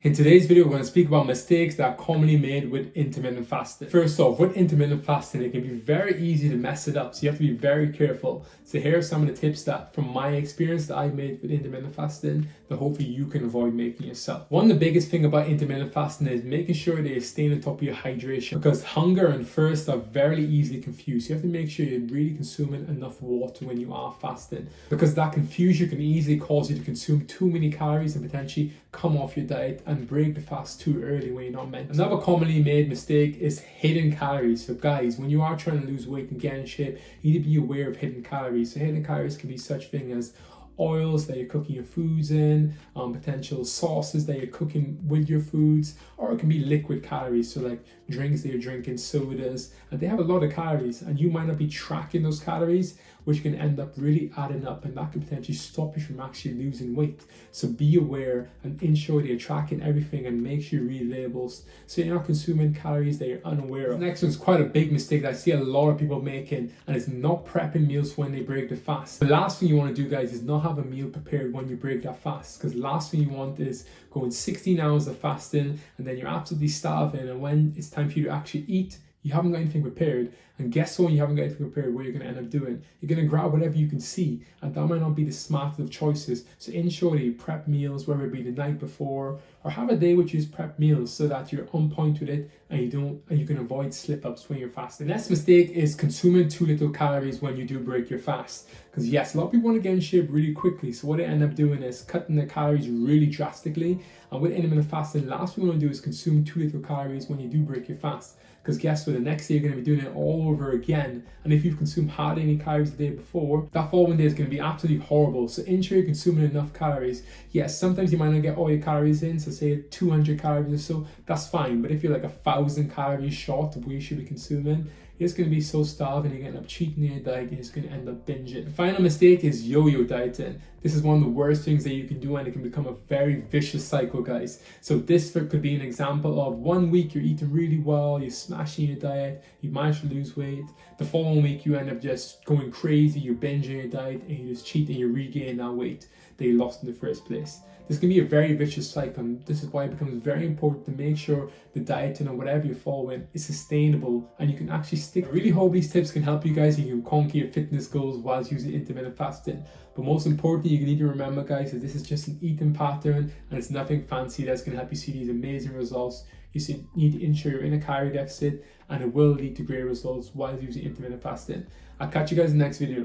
In today's video, we're going to speak about mistakes that are commonly made with intermittent fasting. First off, with intermittent fasting, it can be very easy to mess it up, so you have to be very careful. So here are some of the tips that, from my experience, that I made with intermittent fasting that hopefully you can avoid making yourself. One of the biggest thing about intermittent fasting is making sure that you're staying on top of your hydration, because hunger and thirst are very easily confused. So you have to make sure you're really consuming enough water when you are fasting, because that confusion can easily cause you to consume too many calories and potentially come off your diet and break the fast too early when you're not meant to. Another commonly made mistake is hidden calories. So guys, when you are trying to lose weight and get in shape, you need to be aware of hidden calories. So hidden calories can be such things as oils that you're cooking your foods in, potential sauces that you're cooking with your foods, or it can be liquid calories, so like drinks that you're drinking, sodas, and they have a lot of calories, and you might not be tracking those calories, which can end up really adding up, and that could potentially stop you from actually losing weight. So be aware and ensure that you're tracking everything and make sure you read labels so you're not consuming calories that you're unaware of. The next one's quite a big mistake that I see a lot of people making, and it's not prepping meals when they break the fast. The last thing you want to do, guys, is not have a meal prepared when you break that fast, because the last thing you want is going 16 hours of fasting and then you're absolutely starving, and when it's time for you to actually eat, you haven't got anything prepared. And guess what? When you haven't got anything prepared, what you're going to end up doing? You're going to grab whatever you can see, and that might not be the smartest of choices. So ensure that you prep meals, whether it be the night before, or have a day which is prep meals so that you're on point with it and you can avoid slip-ups when you're fasting. The next mistake is consuming too little calories when you do break your fast. Because yes, a lot of people want to get in shape really quickly, so what they end up doing is cutting their calories really drastically. And with intermittent fasting, the last thing you want to do is consume too little calories when you do break your fast. Because guess what, the next day you're going to be doing it all over again, and if you've consumed hardly any calories the day before, that following day is going to be absolutely horrible. So ensure you're consuming enough calories. Yes, sometimes you might not get all your calories in, so say 200 calories or so, that's fine. But if you're like 1,000 calories short of what you should be consuming, it's going to be so starving, you're going to end up cheating your diet, and it's going to end up binging. The final mistake is yo-yo dieting. This is one of the worst things that you can do, and it can become a very vicious cycle, guys. So this could be an example of 1 week you're eating really well, you're smashing your diet, you manage to lose weight. The following week you end up just going crazy, you're binging your diet, and you just cheat and you regain that weight that you lost in the first place. This can be a very vicious cycle, and this is why it becomes very important to make sure the dieting or whatever you're following is sustainable and you can actually stick. I really hope these tips can help you guys. You can conquer your fitness goals whilst using intermittent fasting. But most importantly, you need to remember, guys, that this is just an eating pattern and it's nothing fancy that's going to help you see these amazing results. You need to ensure you're in a calorie deficit, and it will lead to great results while using intermittent fasting. I'll catch you guys in the next video.